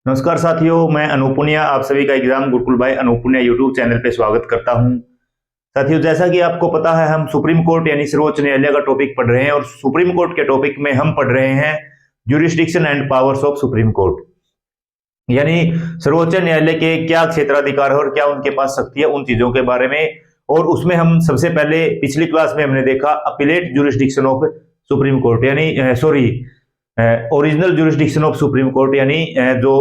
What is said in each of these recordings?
नमस्कार साथियों, मैं अनूप पुनिया आप सभी का एग्जाम गुरुकुल भाई अनूप पुनिया यूट्यूब चैनल पे स्वागत करता हूं। साथियों, जैसा कि आपको पता है, हम सुप्रीम कोर्ट यानी सर्वोच्च न्यायालय का टॉपिक पढ़ रहे हैं और सुप्रीम कोर्ट के टॉपिक में हम पढ़ रहे हैं jurisdiction and powers of Supreme Court, यानी सर्वोच्च न्यायालय के क्या क्षेत्राधिकार है और क्या उनके पास शक्ति है, उन चीजों के बारे में। और उसमें हम सबसे पहले पिछली क्लास में हमने देखा appellate jurisdiction of Supreme Court, यानी original jurisdiction of Supreme Court, यानी जो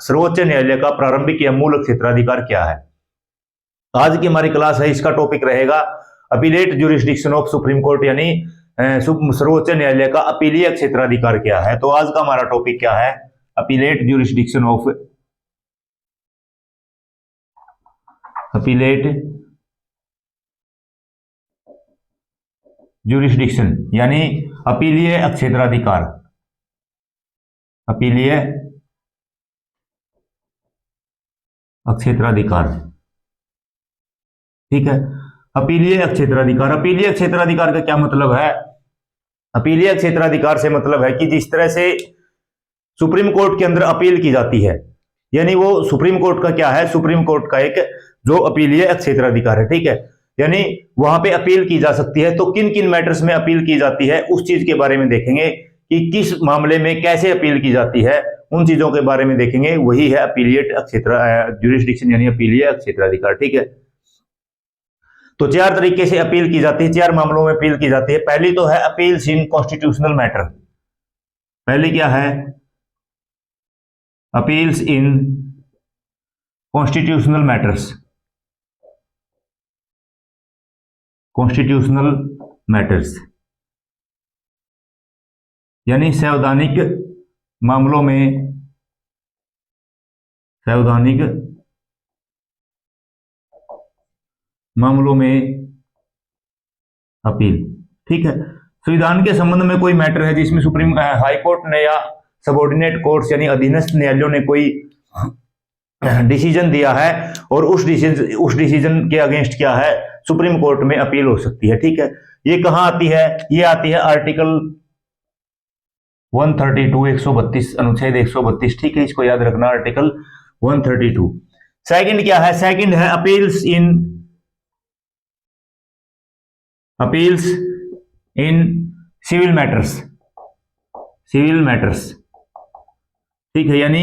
सर्वोच्च न्यायालय का प्रारंभिक या मूल क्षेत्राधिकार क्या है। आज की हमारी क्लास है, इसका टॉपिक रहेगा appellate jurisdiction of Supreme Court, यानी सर्वोच्च न्यायालय का अपीलीय क्षेत्राधिकार क्या है। तो आज का हमारा टॉपिक क्या है? Appellate jurisdiction of appellate jurisdiction यानी अपीलीय क्षेत्राधिकार, अपीलीय क्षेत्राधिकार। ठीक है, अपीलीय क्षेत्राधिकार। अपीलीय क्षेत्राधिकार का क्या मतलब है? अपीलीय क्षेत्राधिकार से मतलब है कि जिस तरह से सुप्रीम कोर्ट के अंदर अपील की जाती है, यानी वो सुप्रीम कोर्ट का क्या है? सुप्रीम कोर्ट का एक जो अपीलीय क्षेत्राधिकार है। ठीक है, यानी वहां पे अपील की जा सकती है। तो किन किन मैटर्स में अपील की जाती है उस चीज के बारे में देखेंगे कि किस मामले में कैसे अपील की जाती है, उन चीजों के बारे में देखेंगे। वही है अपीलिएट क्षेत्र ज्यूरिसडिक्शन यानी अपीलीय क्षेत्राधिकार। ठीक है, तो चार तरीके से अपील की जाती है, चार मामलों में अपील की जाती है। पहली तो है अपील्स इन कॉन्स्टिट्यूशनल मैटर। पहली क्या है? अपील्स इन कॉन्स्टिट्यूशनल मैटर्स, कॉन्स्टिट्यूशनल मैटर्स यानी संवैधानिक मामलों में, संवैधानिक मामलों में अपील। ठीक है, संविधान के संबंध में कोई मैटर है जिसमें सुप्रीम हाई कोर्ट ने या सबऑर्डिनेट कोर्ट्स यानी अधीनस्थ न्यायालयों ने कोई डिसीजन दिया है और उस डिसीजन के अगेंस्ट क्या है? सुप्रीम कोर्ट में अपील हो सकती है। ठीक है, ये कहां आती है? ये आती है आर्टिकल 132 132 अनुच्छेद 132। ठीक है, इसको याद रखना, आर्टिकल 132। सेकंड क्या है? सेकंड है appeals in civil matters, civil matters. ठीक है, यानी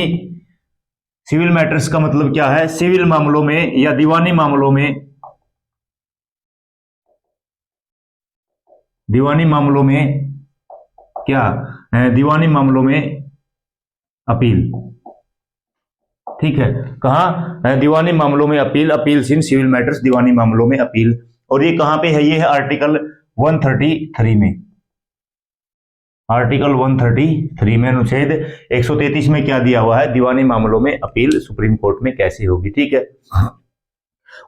सिविल मैटर्स का मतलब क्या है? सिविल मामलों में या दीवानी मामलों में, दीवानी मामलों में क्या? दीवानी मामलों में अपील। ठीक है, कहां? दीवानी मामलों में appeal. Appeals in civil matters, दीवानी मामलों में अपील। और ये कहां पे है? ये है आर्टिकल 133 में। आर्टिकल 133 में अनुच्छेद 133 में क्या दिया हुआ है? दीवानी मामलों में अपील सुप्रीम कोर्ट में कैसे होगी। ठीक है,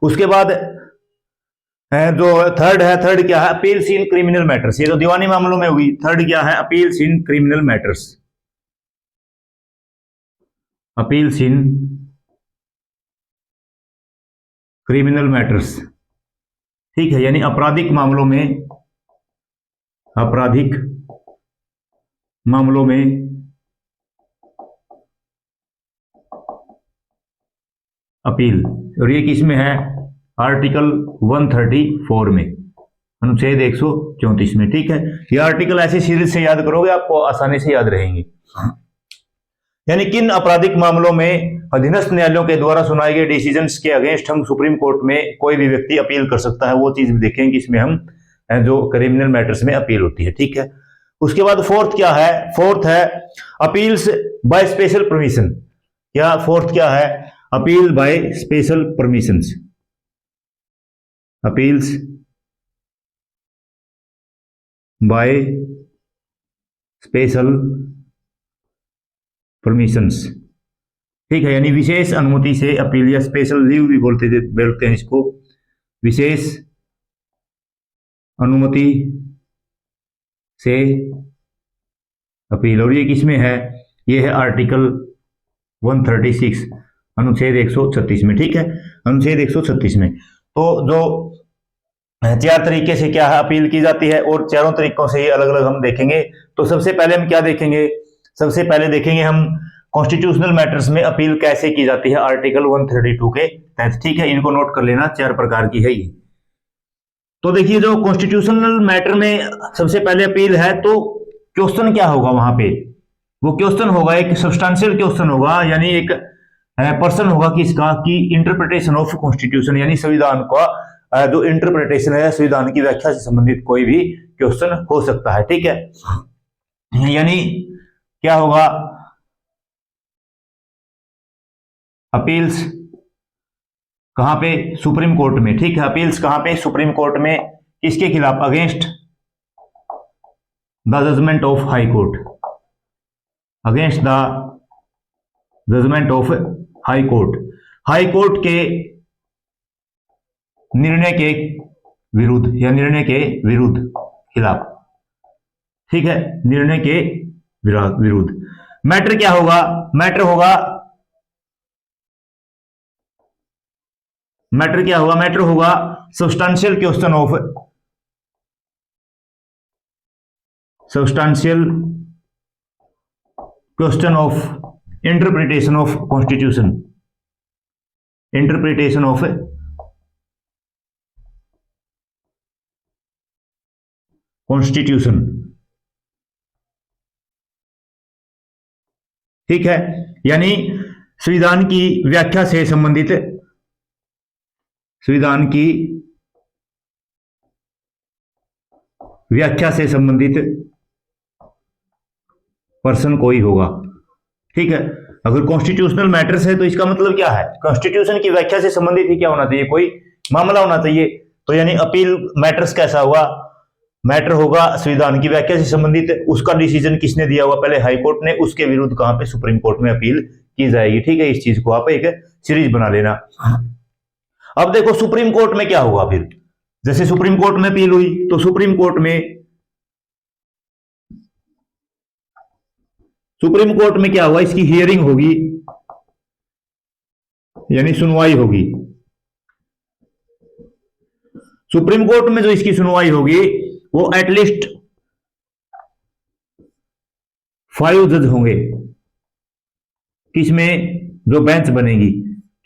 उसके बाद जो थर्ड है, थर्ड क्या है? Appeals in criminal matters. ये तो दीवानी मामलों में होगी। थर्ड क्या है? Appeals in criminal matters, appeals in criminal matters. ठीक है, यानी आपराधिक मामलों में, आपराधिक मामलों में अपील। और ये किस में है? आर्टिकल 134 में, अनुच्छेद 134 में। ठीक है, ये आर्टिकल ऐसे सीरीज से याद करोगे आपको आसानी से याद रहेंगे। यानी किन आपराधिक मामलों में अधीनस्थ न्यायालयों के द्वारा सुनाए गए डिसीजंस के अगेंस्ट हम सुप्रीम कोर्ट में कोई भी व्यक्ति अपील कर सकता है, वो चीज भी देखेंगे इसमें हम, जो क्रिमिनल मैटर्स में अपील होती है। ठीक है, उसके बाद फोर्थ क्या है? फोर्थ है अपील्स बाय स्पेशल परमिशन। क्या फोर्थ क्या है? Appeal by special permissions, appeals by special permissions. ठीक है, यानी विशेष अनुमति से अपील या स्पेशल लीव भी बोलते हैं इसको, विशेष अनुमति से अपील। और ये किसमें है? ये है आर्टिकल 136 अनुच्छेद 136 में। ठीक है, अनुच्छेद 136 में। तो जो चार तरीके से क्या है अपील की जाती है और चारों तरीकों से ये अलग अलग हम देखेंगे। तो सबसे पहले हम क्या देखेंगे? सबसे पहले देखेंगे हम कॉन्स्टिट्यूशनल मैटर्स में अपील कैसे की जाती है आर्टिकल 132 के तहत। ठीक है, इनको नोट कर लेना, 4 प्रकार की है ये। तो देखिए, जो कॉन्स्टिट्यूशनल मैटर में सबसे पहले अपील है, तो क्वेश्चन क्या होगा वहां पे? वो क्वेश्चन होगा एक सब्सटेंशियल क्वेश्चन होगा, यानी एक पर्सन होगा किसका, कि इंटरप्रिटेशन ऑफ कॉन्स्टिट्यूशन, यानी संविधान का जो इंटरप्रिटेशन है, संविधान की व्याख्या से संबंधित कोई भी क्वेश्चन हो सकता है। ठीक है, यानी क्या होगा, अपील्स कहां पे? सुप्रीम कोर्ट में। ठीक है, अपील्स कहां पे? सुप्रीम कोर्ट में। किसके खिलाफ? Against the judgement of high court, against the judgement of high court, high court के निर्णय के विरुद्ध, या निर्णय के विरुद्ध, खिलाफ। ठीक है, निर्णय के विरुद्ध। मैटर क्या होगा? मैटर होगा, मैटर क्या होगा? मैटर होगा substantial question of, substantial question of interpretation of constitution, interpretation of constitution. ठीक है, यानी संविधान की व्याख्या से संबंधित, संविधान की व्याख्या से संबंधित पर्सन कोई होगा। ठीक है, अगर कॉन्स्टिट्यूशनल मैटर्स है तो इसका मतलब क्या है? कॉन्स्टिट्यूशन की व्याख्या से संबंधित ही क्या होना चाहिए? कोई मामला होना चाहिए। तो यानी अपील मैटर्स कैसा होगा? मैटर होगा संविधान की व्याख्या से संबंधित, उसका डिसीजन किसने दिया हुआ? पहले हाई कोर्ट ने, उसके विरुद्ध कहां पे? सुप्रीम कोर्ट में अपील की जाएगी। ठीक है, इस चीज को आप एक सीरीज बना लेना। अब देखो सुप्रीम कोर्ट में क्या होगा फिर? जैसे सुप्रीम कोर्ट में अपील हुई, तो सुप्रीम कोर्ट में क्या हुआ? इसकी हियरिंग होगी, यानी सुनवाई होगी। सुप्रीम कोर्ट में जो इसकी सुनवाई होगी वो एटलीस्ट 5 जज होंगे, किसमें? जो बेंच बनेगी।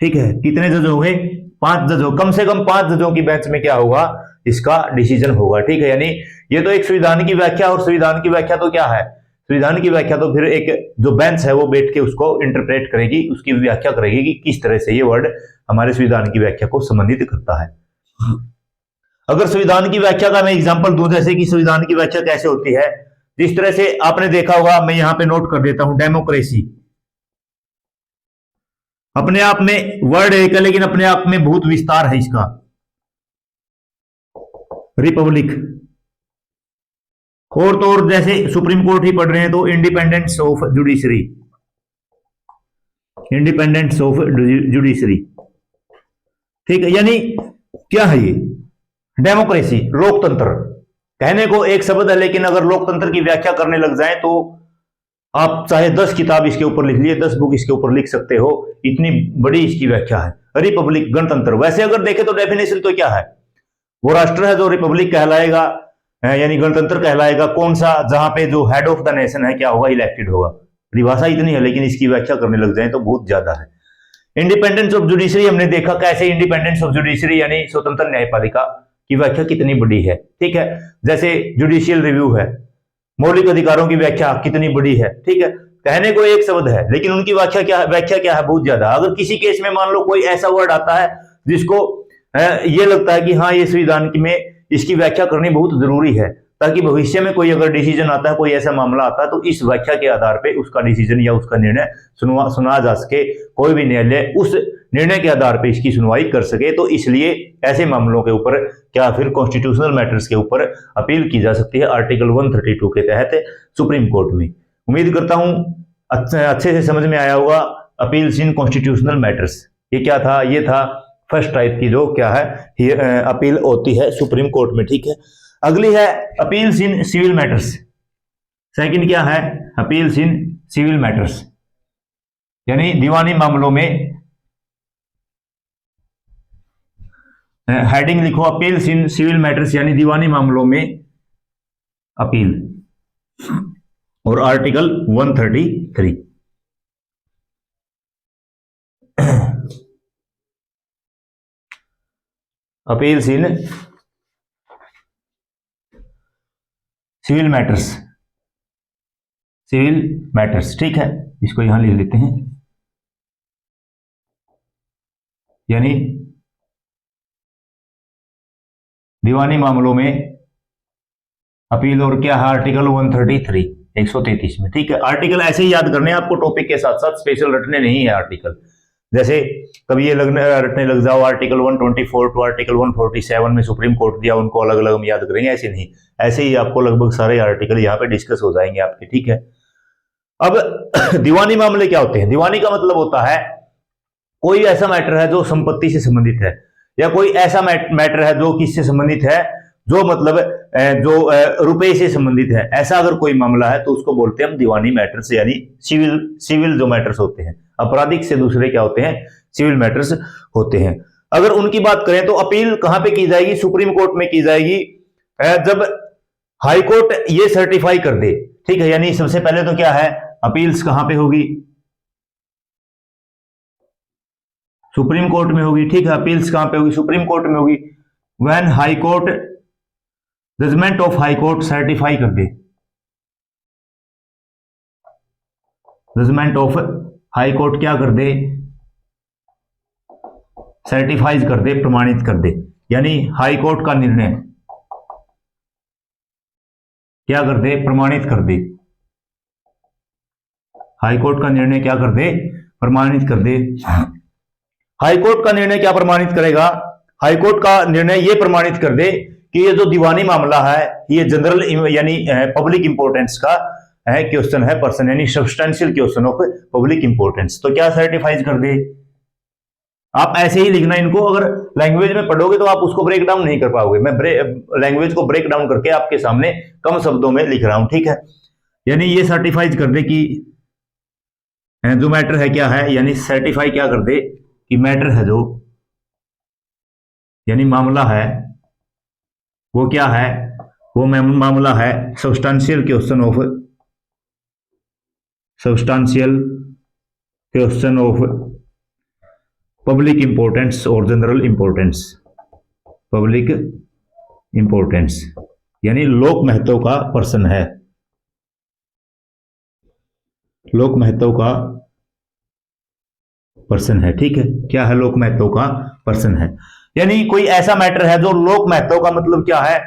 ठीक है, कितने जज होंगे? 5 जज हो, कम से कम 5 जजों की बेंच में क्या होगा? इसका डिसीजन होगा। ठीक है, यानी ये तो एक संविधान की व्याख्या, और संविधान की व्याख्या तो क्या है? संविधान की व्याख्या तो फिर एक जो बेंच है वो बैठ के उसको इंटरप्रेट करेगी, उसकी व्याख्या करेगी कि किस तरह से ये वर्ड हमारे संविधान की व्याख्या को संबंधित करता है। अगर संविधान की व्याख्या का मैं एग्जांपल दूं, जैसे कि संविधान की व्याख्या कैसे होती है, जिस तरह से आपने देखा होगा, मैं यहां पे नोट कर देता हूं, डेमोक्रेसी अपने आप में वर्ड एक है, लेकिन अपने आप में बहुत विस्तार है इसका। रिपब्लिक, और तो और जैसे सुप्रीम कोर्ट ही पढ़ रहे हैं तो independence of judiciary, independence of judiciary. ठीक है, यानी क्या है ये? डेमोक्रेसी, लोकतंत्र। कहने को एक शब्द है, लेकिन अगर लोकतंत्र की व्याख्या करने लग जाए तो आप चाहे 10 किताब इसके ऊपर लिख लिए, 10 बुक इसके ऊपर लिख सकते हो, इतनी बड़ी इसकी व्याख्या है। रिपब्लिक, गणतंत्र। वैसे अगर देखें तो डेफिनेशन तो क्या है? वो राष्ट्र है जो रिपब्लिक कहलाएगा, यानी गणतंत्र कहलाएगा। कौन सा? जहां पे जो हेड ऑफ द नेशन है क्या होगा? इलेक्टेड होगा। परिभाषा इतनी है, लेकिन इसकी व्याख्या करने लग जाए तो बहुत ज्यादा है। इंडिपेंडेंस ऑफ जुडिशरी, हमने देखा कैसे इंडिपेंडेंस ऑफ जुडिशरी यानी स्वतंत्र न्यायपालिका की व्याख्या कितनी बड़ी है। ठीक है, जैसे जुडिशियल रिव्यू है, मौलिक अधिकारों की व्याख्या कितनी बड़ी है। ठीक है, कहने को एक शब्द है, लेकिन उनकी व्याख्या क्या है? बहुत ज्यादा। अगर किसी केस में मान लो कोई ऐसा वर्ड आता है जिसको ये लगता है कि हाँ ये संविधान में इसकी व्याख्या करनी बहुत जरूरी है, ताकि भविष्य में कोई अगर डिसीजन आता है, कोई ऐसा मामला आता है, तो इस व्याख्या के आधार पर उसका डिसीजन या उसका निर्णय सुना जा सके, कोई भी न्यायालय उस निर्णय के आधार पर इसकी सुनवाई कर सके। तो इसलिए ऐसे मामलों के ऊपर क्या फिर कॉन्स्टिट्यूशनल मैटर्स के ऊपर अपील की जा सकती है आर्टिकल 132 के तहत सुप्रीम कोर्ट में। उम्मीद करता हूं अच्छे से समझ में आया होगा। अपील्स इन कॉन्स्टिट्यूशनल मैटर्स, ये क्या था? ये था फर्स्ट टाइप की जो क्या है अपील होती है सुप्रीम कोर्ट में। ठीक है, अगली है appeals in civil matters. Second क्या है? अपील्स इन सिविल मैटर्स, यानी दीवानी मामलों में। हेडिंग लिखो, अपील्स इन सिविल मैटर्स, यानी दीवानी मामलों में अपील, और article 133। Appeals in civil matters, civil matters, ठीक है, इसको यहां लिख लेते हैं। यानी दीवानी मामलों में अपील, और क्या है आर्टिकल 133 133 में, ठीक है। आर्टिकल ऐसे ही याद करने आपको टॉपिक के साथ साथ, स्पेशल रटने नहीं है आर्टिकल। जैसे कभी ये रटने लग जाओ आर्टिकल 124 टू आर्टिकल 147 में सुप्रीम कोर्ट दिया, उनको अलग अलग हम याद करेंगे, ऐसे नहीं। ऐसे ही आपको लगभग सारे आर्टिकल यहाँ पे डिस्कस हो जाएंगे आपके, ठीक है। अब दीवानी मामले क्या होते हैं? दीवानी का मतलब होता है कोई ऐसा मैटर है जो संपत्ति से संबंधित है, या कोई ऐसा मैटर है जो किससे संबंधित है, जो मतलब जो रुपए से संबंधित है। ऐसा अगर कोई मामला है तो उसको बोलते हैं हम दीवानी मैटर्स, यानी सिविल जो मैटर्स होते हैं। आपराधिक से दूसरे क्या होते हैं? सिविल मैटर्स होते हैं। अगर उनकी बात करें तो अपील कहां पे की जाएगी? सुप्रीम कोर्ट में की जाएगी, जब हाई कोर्ट ये सर्टिफाई कर दे, ठीक है। यानी सबसे पहले तो क्या है, अपील्स कहां पे होगी? सुप्रीम कोर्ट में होगी, ठीक है। अपील्स कहां पे होगी? सुप्रीम कोर्ट में होगी। When high court, judgement of high court certify कर दे, जजमेंट ऑफ हाई कोर्ट क्या कर दे? सर्टिफाइज कर दे, प्रमाणित कर दे। यानी हाई कोर्ट का निर्णय क्या कर दे? प्रमाणित कर दे। हाई कोर्ट का निर्णय क्या कर दे? प्रमाणित कर दे। हाई कोर्ट का निर्णय क्या प्रमाणित करेगा? हाई कोर्ट का निर्णय यह प्रमाणित कर दे कि ये जो दीवानी मामला है, ये जनरल यानी पब्लिक इंपोर्टेंस का है क्वेश्चन है, पर्सन, यानी substantial question of public importance. तो क्या सर्टिफाइज कर दे? आप ऐसे ही लिखना इनको, अगर लैंग्वेज में पढ़ोगे तो आप उसको ब्रेक डाउन नहीं कर पाओगे। मैं लैंग्वेज को ब्रेक डाउन करके आपके सामने कम शब्दों में लिख रहा हूं, ठीक है। यानी ये सर्टिफाइज कर दे कि जो मैटर है क्या है, यानी सर्टिफाई क्या कर दे कि मैटर है जो, यानी मामला है वो क्या है? वो मामला है substantial question of, substantial question of public importance और जनरल इंपोर्टेंस, पब्लिक इंपोर्टेंस, यानी लोक महत्व का पर्सन है, लोक महत्व का पर्सन है, ठीक है। क्या है? लोक महत्व का पर्सन है। यानी कोई ऐसा मैटर है जो लोक महत्व का मतलब क्या है?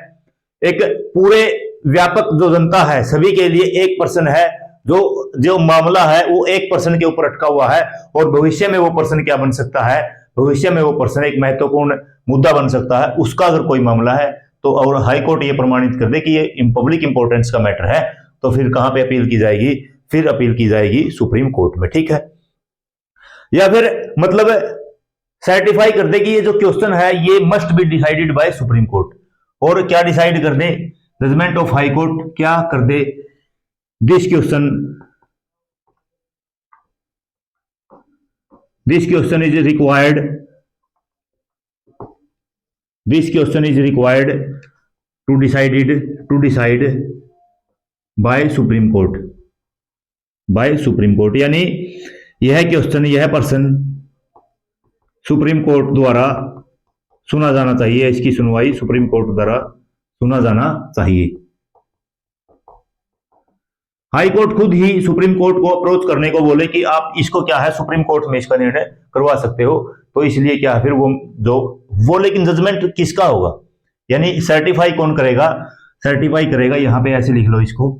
एक पूरे व्यापक जो जनता है सभी के लिए एक पर्सन है, जो मामला है वो एक पर्सन के ऊपर अटका हुआ है, और भविष्य में वो पर्सन क्या बन सकता है? भविष्य में वो पर्सन एक महत्वपूर्ण मुद्दा बन सकता है, उसका अगर कोई मामला है तो, और हाई कोर्ट ये प्रमाणित कर दे कि ये पब्लिक इंपोर्टेंस का मैटर है, तो फिर कहां पे अपील की जाएगी? फिर अपील की जाएगी सुप्रीम कोर्ट में, ठीक है। या फिर मतलब सर्टिफाई कर दे कि ये जो क्वेश्चन है ये must be decided by Supreme Court, और क्या डिसाइड कर दे? जजमेंट ऑफ हाई कोर्ट क्या कर दे? This question is required, this question is required to decide by Supreme Court, by Supreme Court. यानी यह क्वेश्चन, यह पर्सन सुप्रीम कोर्ट द्वारा सुना जाना चाहिए, इसकी सुनवाई सुप्रीम कोर्ट द्वारा सुना जाना चाहिए। हाई कोर्ट खुद ही सुप्रीम कोर्ट को अप्रोच करने को बोले कि आप इसको क्या है, सुप्रीम कोर्ट में इसका निर्णय करवा सकते हो, तो इसलिए क्या है, फिर वो लेकिन जजमेंट किसका होगा? यानी सर्टिफाई कौन करेगा? सर्टिफाई करेगा, यहां पे ऐसे लिख लो इसको,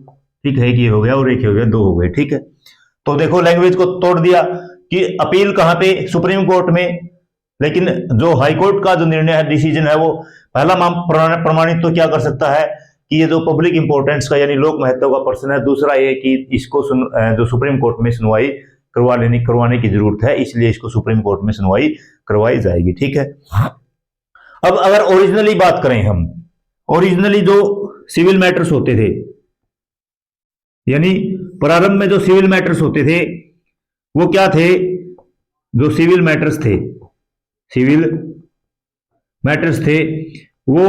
ठीक है। एक ये हो गया और एक हो गया, दो हो गए, ठीक है। तो देखो लैंग्वेज को तोड़ दिया कि अपील कहां पे? सुप्रीम कोर्ट में, लेकिन जो हाई कोर्ट का जो निर्णय है, डिसीजन है, वो पहला प्रमाणित तो क्या कर सकता है कि ये जो पब्लिक इंपोर्टेंस का यानी लोक महत्व का पर्सन है। दूसरा ये कि इसको जो सुप्रीम कोर्ट में सुनवाई करवाने की जरूरत है, इसलिए इसको सुप्रीम कोर्ट में सुनवाई करवाई जाएगी, ठीक है। अब अगर ओरिजिनली बात करें हम, ओरिजिनली जो सिविल मैटर्स होते थे, यानी प्रारंभ में जो सिविल मैटर्स होते थे वो क्या थे? जो सिविल मैटर्स थे, सिविल मैटर्स थे वो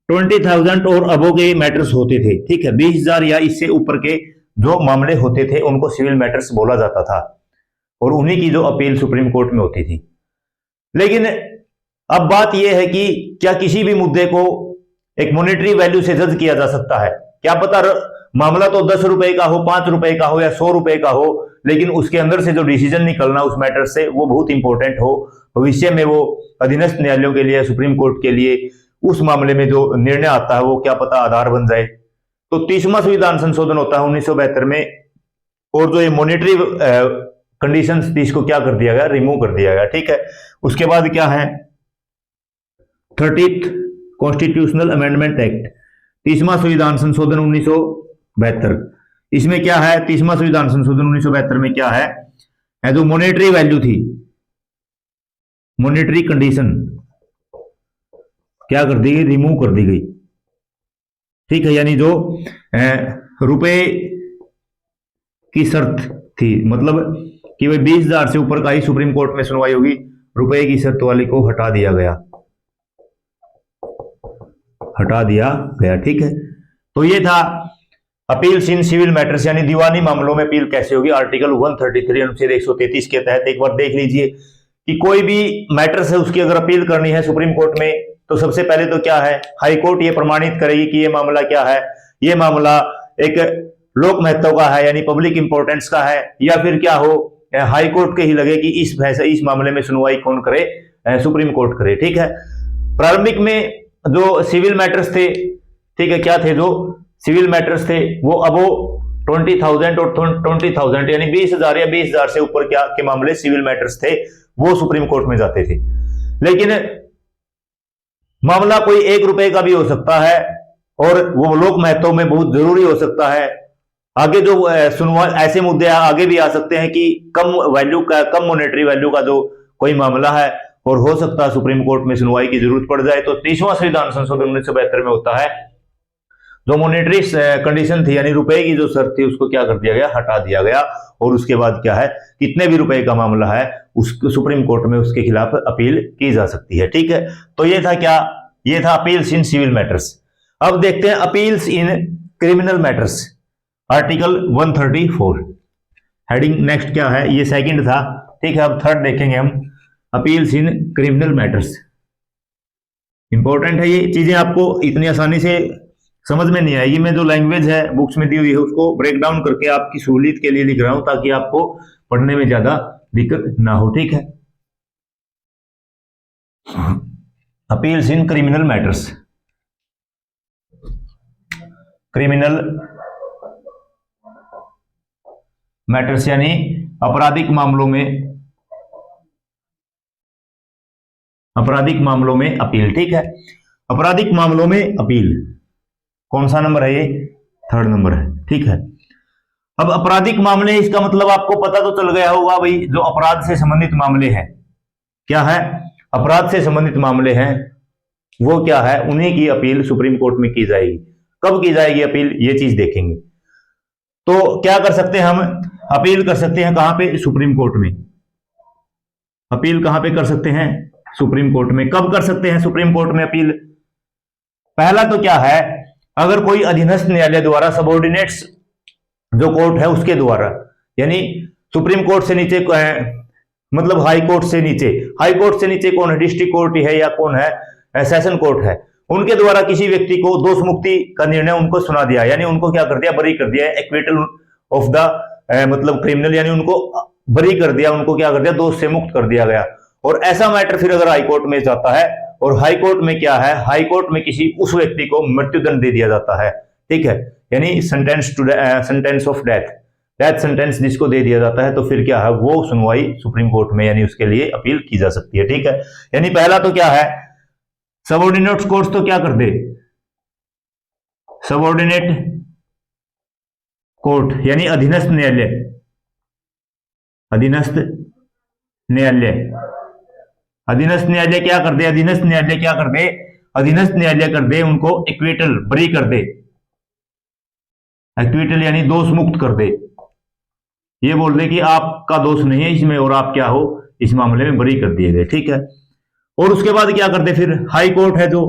20,000 और अबो के मैटर्स होते थे, ठीक है। 20,000 या इससे ऊपर के जो मामले होते थे उनको सिविल मैटर्स बोला जाता था, और उन्हीं की जो अपील सुप्रीम कोर्ट में होती थी। लेकिन अब बात यह है कि क्या किसी भी मुद्दे को एक मॉनेटरी वैल्यू से जज किया जा सकता है? क्या पता मामला तो 10 रुपए का हो, 5 रुपए का हो या 100 रुपए का हो, लेकिन उसके अंदर से जो डिसीजन निकलना उस मैटर से वो बहुत इंपॉर्टेंट हो, भविष्य में वो अधीनस्थ न्यायालयों के लिए, सुप्रीम कोर्ट के लिए उस मामले में जो निर्णय आता है वो क्या पता आधार बन जाए। तो 30वां संविधान संशोधन होता है 1972 में, और जो ये मॉनेटरी कंडीशंस थी इसको क्या कर दिया गया, रिमूव कर दिया गया। ठीक है, उसके बाद क्या है 30th कॉन्स्टिट्यूशनल अमेंडमेंट एक्ट, 30वां संविधान संशोधन 1972। इसमें क्या है, 30वां संविधान संशोधन 1972 में क्या है जो मॉनेटरी वैल्यू थी, मॉनेटरी कंडीशन क्या कर दी गई, रिमूव कर दी गई। ठीक है, यानी जो रुपए की शर्त थी, मतलब कि भाई 20,000 से ऊपर का ही सुप्रीम कोर्ट में सुनवाई होगी, रुपए की शर्त वाली को हटा दिया गया, हटा दिया गया। ठीक है, तो ये था अपील्स इन सिविल मैटर्स, यानी दीवानी मामलों में अपील कैसे होगी। आर्टिकल 133 अनुच्छेद 133 के तहत एक बार देख लीजिए कि कोई भी मैटर्स है उसकी अगर अपील करनी है सुप्रीम कोर्ट में, तो सबसे पहले तो क्या है, हाई कोर्ट ये प्रमाणित करेगी कि ये मामला क्या है, ये मामला एक लोक महत्व का है यानी पब्लिक इंपॉर्टेंस का है, या फिर क्या हो हाई कोर्ट के ही लगे कि इस मामले में सुनवाई कौन करे, सुप्रीम कोर्ट करे। ठीक है, प्रारंभिक में जो सिविल मैटर्स थे, ठीक है, क्या थे जो सिविल मैटर्स थे वो अबो 20,000 और 20,000 यानी 20,000 या 20,000 से ऊपर क्या के मामले सिविल मैटर्स थे वो सुप्रीम कोर्ट में जाते थे। लेकिन मामला कोई 1 रुपए का भी हो सकता है और वो लोक महत्व में बहुत जरूरी हो सकता है। आगे जो सुनवाई ऐसे मुद्दे आगे भी आ सकते हैं कि कम वैल्यू का, कम मॉनेटरी वैल्यू का जो कोई मामला है और हो सकता है सुप्रीम कोर्ट में सुनवाई की जरूरत पड़ जाए। तो 30वां संविधान संशोधन 1972 में होता है, जो मॉनेटरी कंडीशन थी यानी रुपए की जो शर्त थी उसको क्या कर दिया गया, हटा दिया गया। और उसके बाद क्या है, कितने भी रुपए का मामला है उसको सुप्रीम कोर्ट में उसके खिलाफ अपील की जा सकती है। ठीक है, तो ये था क्या, ये था अपील्स इन सिविल मैटर्स। अब देखते हैं appeals in criminal matters, article 134 heading next क्या है, ये सेकंड था। ठीक है, अब थर्ड देखेंगे हम, appeals in criminal matters. Important है, ये चीजें आपको इतनी आसानी से समझ में नहीं आएगी। मैं जो लैंग्वेज है बुक्स में दी हुई है उसको ब्रेक डाउन करके आपकी सहूलियत के लिए लिख रहा हूं ताकि आपको पढ़ने में ज्यादा दिक्कत ना हो। ठीक है, appeals in criminal matters, criminal matters यानी आपराधिक मामलों में, आपराधिक मामलों में अपील। ठीक है, आपराधिक मामलों में अपील कौन सा नंबर है, ये थर्ड नंबर है। ठीक है, अब आपराधिक मामले, इसका मतलब आपको पता तो चल गया होगा भाई, जो अपराध से संबंधित मामले हैं, क्या है, अपराध से संबंधित मामले हैं वो क्या है, उन्हीं की अपील सुप्रीम कोर्ट में की जाएगी। कब की जाएगी अपील, ये चीज देखेंगे। तो क्या कर सकते हैं हम, अपील कर सकते हैं कहां पे, सुप्रीम कोर्ट में। अपील कहां पे कर सकते हैं, सुप्रीम कोर्ट में। कब कर सकते हैं सुप्रीम कोर्ट में अपील, पहला तो क्या है, अगर कोई अधीनस्थ न्यायालय द्वारा, सबऑर्डिनेट्स जो कोर्ट है उसके द्वारा, यानी सुप्रीम कोर्ट से नीचे मतलब हाई कोर्ट से नीचे, हाई कोर्ट से नीचे कौन है, डिस्ट्रिक्ट कोर्ट है या कौन है, सेशन कोर्ट है, उनके द्वारा किसी व्यक्ति को दोष मुक्ति का निर्णय उनको सुना दिया, यानी उनको क्या कर दिया, बरी कर दिया, एक्विटल ऑफ द मतलब क्रिमिनल, यानी उनको बरी कर दिया, उनको क्या कर दिया, दोष से मुक्त कर दिया गया। और ऐसा मैटर फिर अगर हाई कोर्ट में जाता है, और हाई कोर्ट में क्या है, हाई कोर्ट में किसी उस व्यक्ति को मृत्युदंड दे दिया जाता है। ठीक है, यानी sentence of death, death sentence जिसको दे दिया जाता है, तो फिर क्या है, वो सुनवाई सुप्रीम कोर्ट में यानी उसके लिए अपील की जा सकती है। ठीक है, यानी पहला तो क्या है, सबऑर्डिनेट कोर्ट तो क्या कर दे, सबऑर्डिनेट कोर्ट यानी अधीनस्थ न्यायालय, अधीनस्थ न्यायालय, अधीनस्थ न्यायालय क्या कर दे, अधीनस्थ न्यायालय क्या कर दे, अधीनस्थ न्यायालय कर दे उनको एक्विटल, बरी कर दे, एक्विटल यानी दोष मुक्त कर दे, ये बोल दे कि आपका दोष नहीं है इसमें और आप क्या हो, इस मामले में बरी कर दिए गए। ठीक है, और उसके बाद क्या कर दे, फिर हाई कोर्ट है जो,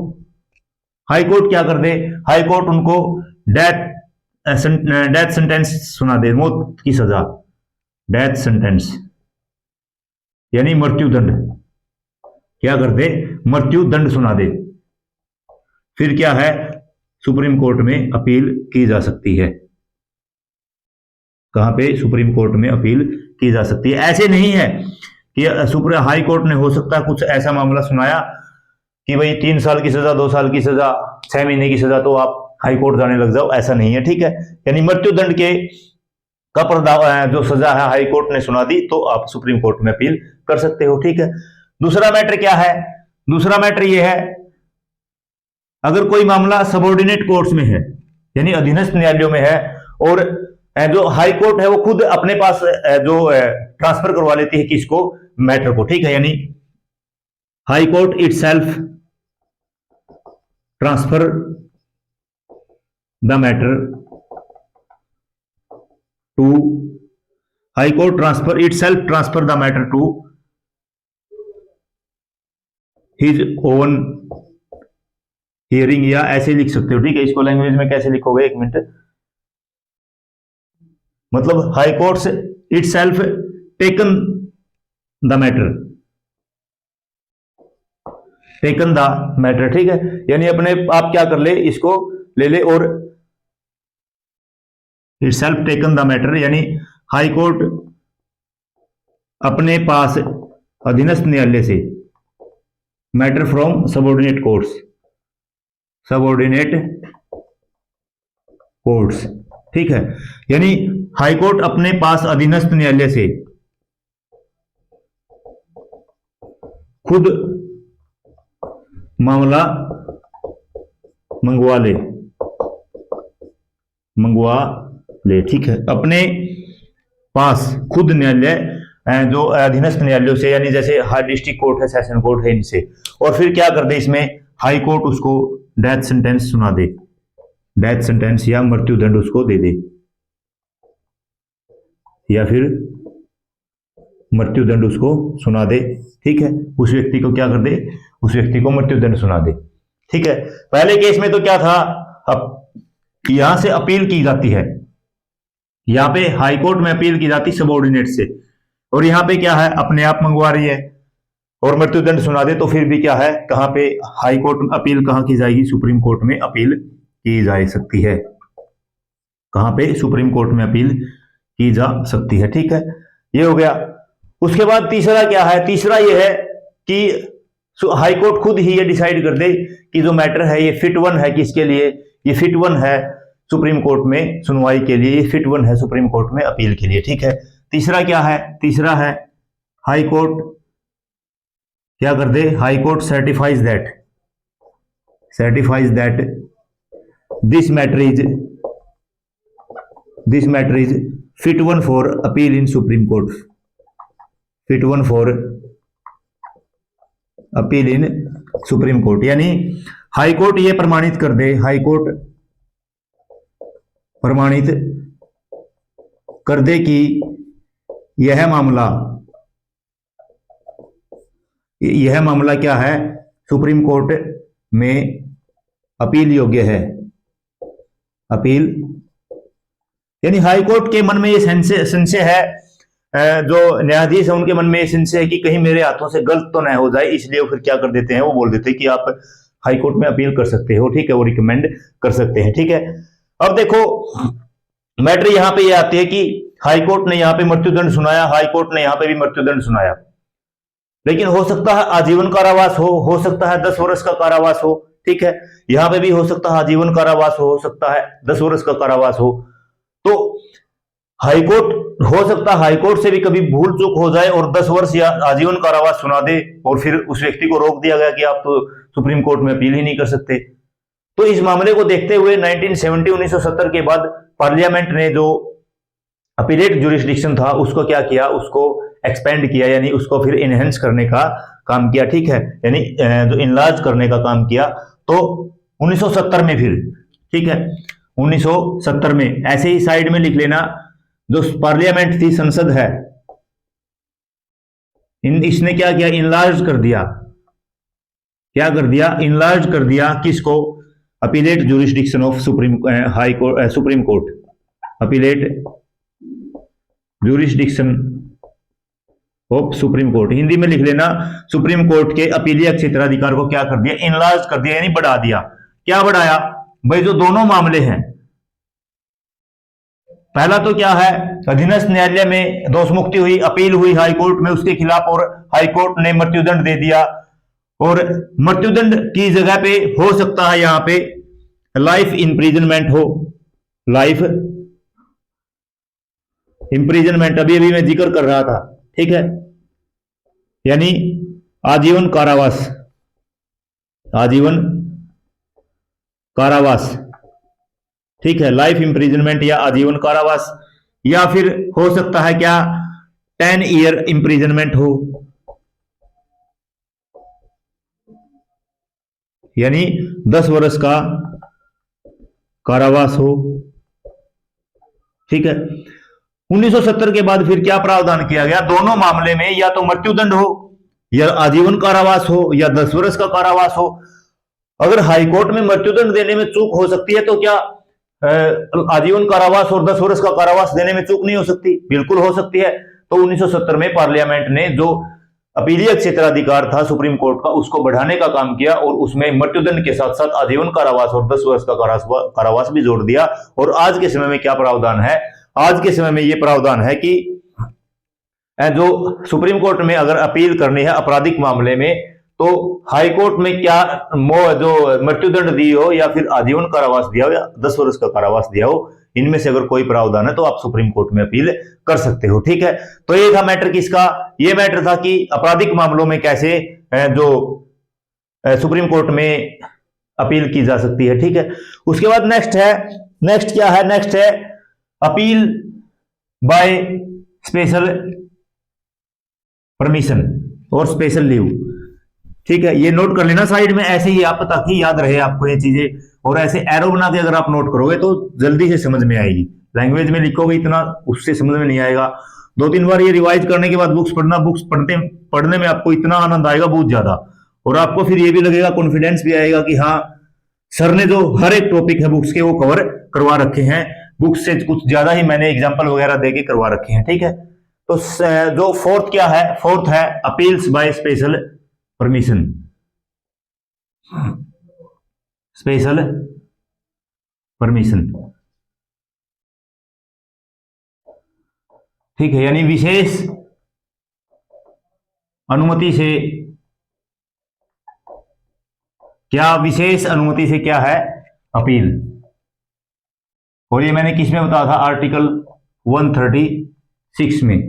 हाई कोर्ट क्या कर दे, हाई कोर्ट उनको डेथ सेंटेंस सुना दे, मौत की सजा, डेथ सेंटेंस यानी मृत्युदंड, क्या कर दे, मृत्यु दंड सुना दे, फिर क्या है, सुप्रीम कोर्ट में अपील की जा सकती है। कहां पे, सुप्रीम कोर्ट में अपील की जा सकती है। ऐसे नहीं है कि सुप्रीम हाई कोर्ट ने हो सकता है कुछ ऐसा मामला सुनाया कि भाई 3 साल की सजा, 2 साल की सजा, 6 महीने की सजा, तो आप हाई कोर्ट जाने लग जाओ, ऐसा नहीं है, ठीक है। यानी मृत्युदंड के का जो सजा है हाई कोर्ट ने सुना दी, तो आप सुप्रीम कोर्ट में अपील कर सकते हो, ठीक है। दूसरा मैटर क्या है, दूसरा मैटर यह है, अगर कोई मामला सबऑर्डिनेट कोर्ट्स में है, यानी अधीनस्थ न्यायालयों में है, और जो हाई कोर्ट है वो खुद अपने पास जो ट्रांसफर करवा लेती है किसको, मैटर को, ठीक है। यानी high court itself transfer the matter to, high court transfer itself transfer the matter to his own hearing, या ऐसे लिख सकते हो, ठीक है। इसको लैंग्वेज में कैसे लिखोगे, 1 मिनट, मतलब high court itself taken the matter, taken the matter, ठीक है। यानी अपने आप क्या कर ले, इसको ले ले, और इटसेल्फ टेकन द मैटर, यानी हाई कोर्ट अपने पास अधीनस्थ न्यायालय से, matter from subordinate courts, subordinate courts, ठीक है। यानी हाई कोर्ट अपने पास अधीनस्थ न्यायालय से खुद मामला मंगवा ले, ठीक है। अपने पास खुद न्यायालय जो अधीनस्थ न्यायालयों से, यानी जैसे हाई डिस्ट्रिक्ट कोर्ट है, सेशन कोर्ट है, इनसे, और फिर क्या कर दे, इसमें हाई कोर्ट उसको डेथ सेंटेंस सुना दे, डेथ सेंटेंस या मृत्युदंड उसको दे दे, या फिर मृत्युदंड उसको सुना दे, ठीक है। उस व्यक्ति को क्या कर दे, उस व्यक्ति को मृत्युदंड सुना दे, ठीक है। पहले केस में तो क्या था, अब यहां से अपील की जाती है, यहां पे हाई कोर्ट में अपील की जाती सबऑर्डिनेट से, और यहां पे क्या है, अपने आप मंगवा रही है और मृत्युदंड सुना दे, तो फिर भी क्या है, कहां पे हाई कोर्ट में अपील कहां की जाएगी, सुप्रीम कोर्ट में अपील की जा सकती है, कहां पे, सुप्रीम कोर्ट में अपील की जा सकती है, ठीक है। ये हो गया। उसके बाद तीसरा क्या है, तीसरा ये है कि हाई कोर्ट खुद ही ये डिसाइड कर दे कि जो मैटर है ये फिट वन है, किसके लिए, ये फिट वन है सुप्रीम कोर्ट में सुनवाई के लिए, ये फिट वन है सुप्रीम कोर्ट में अपील के लिए, ठीक है। तीसरा क्या है, तीसरा है हाई कोर्ट क्या कर दे, High Court certifies that this matter is fit one for appeal in Supreme Court, fit one for appeal in Supreme Court. यानी हाई कोर्ट ये प्रमाणित कर दे, हाई कोर्ट प्रमाणित कर दे कि यह मामला क्या है, सुप्रीम कोर्ट में अपील योग्य है, अपील, यानी हाई कोर्ट के मन में ये संशय है, जो न्यायाधीश है उनके मन में ये संशय है कि कहीं मेरे हाथों से गलत तो न हो जाए, इसलिए वो फिर क्या कर देते हैं, वो बोल देते हैं कि आप हाई कोर्ट में अपील कर सकते हो, ठीक है, वो रिकमेंड कर सकते हैं, ठीक है। अब देखो मैटर यहां पे ये आती है कि हाई कोर्ट ने यहां पे मृत्युदंड सुनाया, हाई कोर्ट ने यहां पे भी मृत्युदंड सुनाया, लेकिन हो सकता है आजीवन कारावास हो सकता है 10 वर्ष का कारावास हो, ठीक है। यहां पे भी हो सकता है आजीवन कारावास हो सकता है 10 वर्ष का कारावास हो। तो हाईकोर्ट हो सकता है हाईकोर्ट से भी कभी भूल चूक हो जाए और 10 वर्ष या आजीवन कारावास सुना दे, और फिर उस व्यक्ति को रोक दिया गया कि आप तो सुप्रीम कोर्ट में अपील ही नहीं कर सकते। तो इस मामले को देखते हुए 1970 के बाद पार्लियामेंट ने जो अपीलेट जुरिस्डिक्शन था उसको क्या किया, उसको एक्सपेंड किया, यानी उसको फिर इनहेंस करने का काम किया, ठीक है, यानी जो इनलार्ज करने का काम किया। तो 1970 में फिर, ठीक है, 1970 में ऐसे ही साइड में लिख लेना, जो पार्लियामेंट थी, संसद है, इसने क्या किया, इनलार्ज कर दिया, क्या कर दिया, इनलार्ज कर दिया किसको, appellate jurisdiction of Supreme court, appellate jurisdiction of Supreme court, Hindi में लिख लेना, सुप्रीम कोर्ट के अपीलीय क्षेत्राधिकार को क्या कर दिया, इनलार्ज कर दिया, यानी बढ़ा दिया। क्या बढ़ाया भाई, जो दोनों मामले हैं, पहला तो क्या है, अधीनस्थ न्यायालय में दोष मुक्ति हुई, अपील हुई हाई कोर्ट में उसके खिलाफ और हाई कोर्ट ने मृत्युदंड दे दिया, और मृत्युदंड की जगह पे हो सकता है यहां पे लाइफ इंप्रिजनमेंट हो, लाइफ इंप्रिजनमेंट, अभी अभी मैं जिक्र कर रहा था, ठीक है, यानी आजीवन कारावास, आजीवन कारावास, ठीक है, लाइफ इंप्रिजनमेंट या आजीवन कारावास, या फिर हो सकता है क्या 10 ईयर इंप्रिजनमेंट हो, यानी 10 वर्ष का कारावास हो, ठीक है। 1970 के बाद फिर क्या प्रावधान किया गया, दोनों मामले में या तो मृत्युदंड हो या आजीवन कारावास हो या 10 वर्ष का कारावास हो। अगर हाईकोर्ट में मृत्युदंड देने में चूक हो सकती है तो क्या आजीवन कारावास और 10 वर्ष का कारावास देने में चूक नहीं हो सकती? बिल्कुल हो सकती है। तो 1970 में पार्लियामेंट ने जो अपीलीय क्षेत्राधिकार था सुप्रीम कोर्ट का, उसको बढ़ाने का काम किया और उसमें मृत्युदंड के साथ साथ आजीवन कारावास और 10 वर्ष का कारावास भी जोड़ दिया। और आज के समय में क्या प्रावधान है, आज के समय में यह प्रावधान है कि जो सुप्रीम कोर्ट में अगर अपील करनी है आपराधिक मामले में, तो हाई कोर्ट में क्या जो मृत्युदंड दी हो या फिर आजीवन कारावास दिया हो या 10 वर्ष का कारावास दिया हो, इनमें से अगर कोई प्रावधान है तो आप सुप्रीम कोर्ट में अपील कर सकते हो, ठीक है। तो ये था मैटर किसका, ये मैटर था कि आपराधिक मामलों में कैसे जो सुप्रीम कोर्ट में अपील की जा सकती है, ठीक है। उसके बाद नेक्स्ट क्या है, नेक्स्ट है अपील बाय स्पेशल परमिशन और स्पेशल लीव, ठीक है। ये नोट कर लेना साइड में ऐसे ही आप, ताकि याद रहे आपको ये चीजें, और ऐसे एरो बना के अगर आप नोट करोगे तो जल्दी से समझ में आएगी। लैंग्वेज में लिखोगे इतना उससे समझ में नहीं आएगा। 2-3 बार ये रिवाइज करने के बाद बुक्स पढ़ना, बुक्स पढ़ने में आपको इतना आनंद आएगा बहुत ज्यादा, और आपको फिर ये भी लगेगा, कॉन्फिडेंस भी आएगा कि हाँ सर ने जो हर एक टॉपिक है बुक्स के वो कवर करवा रखे हैं, बुक्स से कुछ ज्यादा ही मैंने एग्जाम्पल वगैरह देके करवा रखे हैं, ठीक है। तो जो फोर्थ क्या है, फोर्थ है appeals by special permission, special permission, ठीक है, यानी विशेष अनुमति से, क्या विशेष अनुमति से क्या है अपील। और ये मैंने किस में बताया था, आर्टिकल 136 में,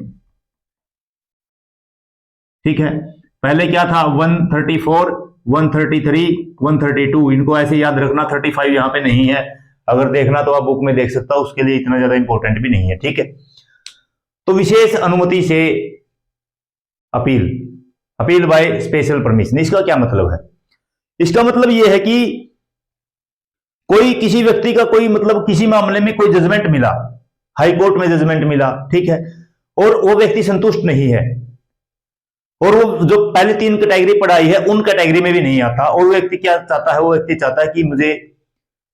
ठीक है। पहले क्या था 134, 133, 132, इनको ऐसे याद रखना, 35 यहां पे नहीं है, अगर देखना तो आप बुक में देख सकता हो, उसके लिए इतना ज्यादा इंपॉर्टेंट भी नहीं है, ठीक है। तो विशेष अनुमति से appeal, appeal by special permission, इसका क्या मतलब है, इसका मतलब यह है कि कोई किसी व्यक्ति का कोई मतलब किसी मामले में कोई जजमेंट मिला, हाई कोर्ट में जजमेंट मिला, ठीक है, और वो व्यक्ति संतुष्ट नहीं है, और वो जो पहले 3 कैटेगरी पढ़ाई है उन कैटेगरी में भी नहीं आता, और वो व्यक्ति क्या चाहता है, वो व्यक्ति चाहता है कि मुझे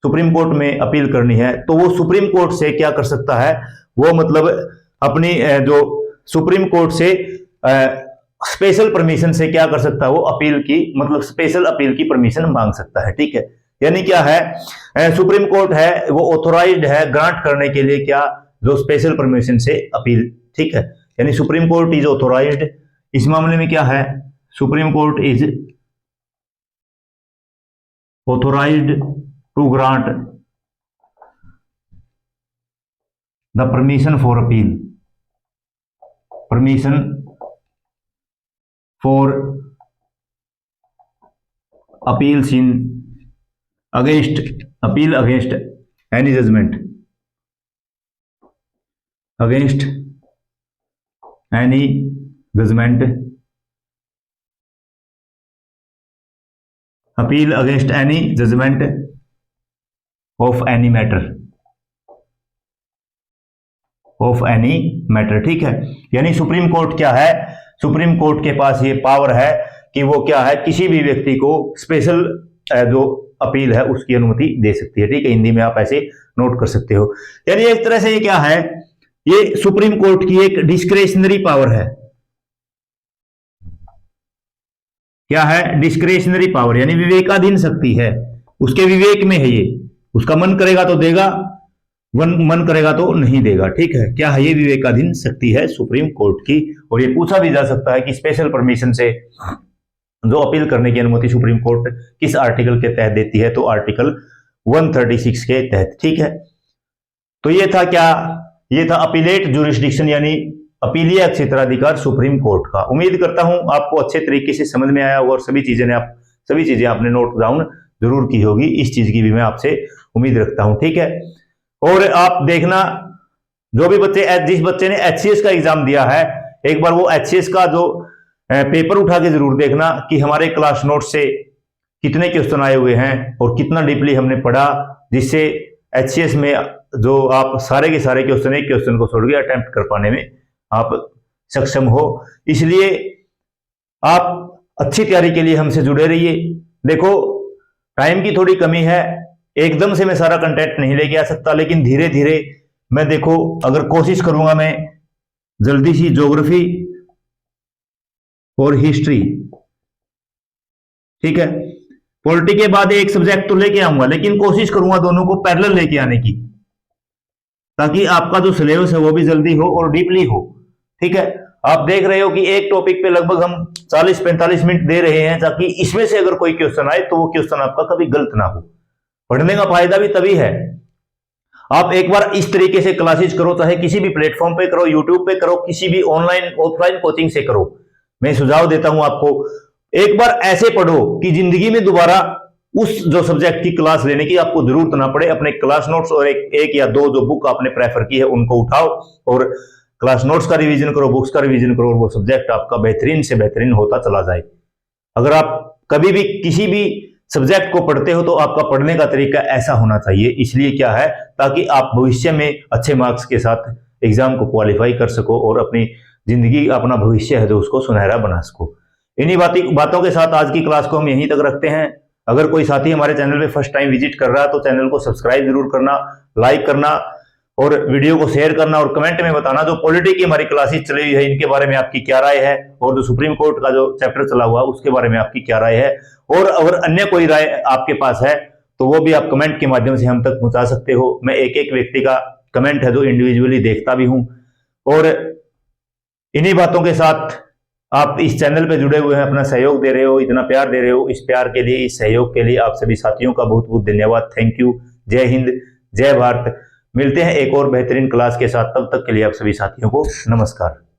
सुप्रीम कोर्ट में अपील करनी है, तो वो सुप्रीम कोर्ट से क्या कर सकता है, वो मतलब अपनी जो सुप्रीम कोर्ट से स्पेशल परमिशन से क्या कर सकता है, वो अपील की मतलब स्पेशल अपील की परमिशन मांग सकता है, ठीक है। यानी क्या है, सुप्रीम कोर्ट है वो ऑथोराइज्ड है ग्रांट करने के लिए क्या, जो स्पेशल परमिशन से अपील, ठीक है। यानी सुप्रीम कोर्ट इज ऑथोराइज्ड, इस मामले में क्या है, supreme court is authorised to grant the permission for appeal, permission for appeals in against, appeal against any judgement, against any judgement, appeal against any judgement of any matter, of any matter, ठीक है। यानी supreme court क्या है, supreme court के पास ये power है कि वो क्या है, किसी भी व्यक्ति को स्पेशल जो अपील है उसकी अनुमति दे सकती है, ठीक है। हिंदी में आप ऐसे नोट कर सकते हो। यानी एक तरह से ये क्या है, ये सुप्रीम कोर्ट की एक डिस्क्रेशनरी पावर है, क्या है, डिस्क्रिशनरी पावर यानी विवेकाधीन शक्ति है, उसके विवेक में है ये, उसका मन करेगा तो देगा, मन करेगा तो नहीं देगा। ठीक है, क्या है ये विवेकाधीन शक्ति है सुप्रीम कोर्ट की। और ये पूछा भी जा सकता है कि स्पेशल परमिशन से जो अपील करने की अनुमति सुप्रीम कोर्ट किस आर्टिकल के तहत देती है, तो आर्टिकल 136 के तहत। ठीक है, तो ये था क्या, ये था अपीलेट जुरिस्डिक्शन यानी अपीलीय क्षेत्राधिकार सुप्रीम कोर्ट का। उम्मीद करता हूं आपको अच्छे तरीके से समझ में आया होगा और सभी चीजें आपने नोट डाउन जरूर की होगी। इस चीज की भी मैं आपसे उम्मीद रखता हूं। ठीक है, और आप देखना जो भी जिस बच्चे ने एचसीएस का एग्जाम दिया है, एक बार वो एचसीएस का जो पेपर उठा के जरूर देखना कि हमारे क्लास नोट से कितने क्वेश्चन आए हुए हैं और कितना डीपली हमने पढ़ा, जिससे एचसीएस में जो आप सारे के सारे क्वेश्चन एक क्वेश्चन को छोड़ के अटेम्प्ट कर पाने में आप सक्षम हो। इसलिए आप अच्छी तैयारी के लिए हमसे जुड़े रहिए। देखो टाइम की थोड़ी कमी है, एकदम से मैं सारा कंटेंट नहीं लेके आ सकता, लेकिन धीरे धीरे मैं देखो अगर कोशिश करूंगा मैं जल्दी सी ज्योग्राफी और हिस्ट्री, ठीक है, पॉलिटी के बाद एक सब्जेक्ट तो लेके आऊंगा, लेकिन कोशिश करूंगा दोनों को पैरेलल लेके आने की, ताकि आपका जो सिलेबस है वो भी जल्दी हो और डीपली हो। ठीक है, आप देख रहे हो कि एक टॉपिक पे लगभग हम 40-45 मिनट दे रहे हैं, ताकि इसमें से अगर कोई क्वेश्चन आए तो वो क्वेश्चन आपका कभी गलत ना हो। पढ़ने का फायदा भी तभी है, आप एक बार इस तरीके से क्लासेस करो, चाहे किसी भी प्लेटफॉर्म पे करो, यूट्यूब पे करो, किसी भी ऑनलाइन ऑफलाइन कोचिंग से करो। मैं सुझाव देता हूं आपको, एक बार ऐसे पढ़ो कि जिंदगी में दोबारा उस जो सब्जेक्ट की क्लास लेने की आपको जरूरत ना पड़े। अपने क्लास नोट्स और एक या दो जो बुक आपने प्रेफर की है उनको उठाओ और क्लास नोट्स का रिवीजन करो, बुक्स का रिवीजन करो, और वो सब्जेक्ट आपका बेहतरीन से बेहतरीन होता चला जाए। अगर आप कभी भी किसी भी सब्जेक्ट को पढ़ते हो तो आपका पढ़ने का तरीका ऐसा होना चाहिए। इसलिए क्या है, ताकि आप भविष्य में अच्छे मार्क्स के साथ एग्जाम को क्वालिफाई कर सको और अपनी जिंदगी, अपना भविष्य है जो उसको सुनहरा बना सको। इन्हीं बातों के साथ आज की क्लास को हम यहीं तक रखते हैं। अगर कोई साथी हमारे चैनल पे फर्स्ट टाइम विजिट कर रहा है तो चैनल को सब्सक्राइब जरूर करना, लाइक करना और वीडियो को शेयर करना, और कमेंट में बताना जो पॉलिटी की हमारी क्लासेस चली हुई है इनके बारे में आपकी क्या राय है, और जो सुप्रीम कोर्ट का जो चैप्टर चला हुआ उसके बारे में आपकी क्या राय है। और अगर अन्य कोई राय आपके पास है तो वो भी आप कमेंट के माध्यम से हम तक पहुंचा सकते हो। मैं एक एक व्यक्ति का कमेंट है जो इंडिविजुअली देखता भी हूं। और इन्हीं बातों के साथ आप इस चैनल पे जुड़े हुए हैं, अपना सहयोग दे रहे हो, इतना प्यार दे रहे हो, इस प्यार के लिए, इस सहयोग के लिए आप सभी साथियों का बहुत बहुत धन्यवाद। Thank you. जय हिंद, जय भारत। मिलते हैं एक और बेहतरीन क्लास के साथ, तब तक के लिए आप सभी साथियों को नमस्कार।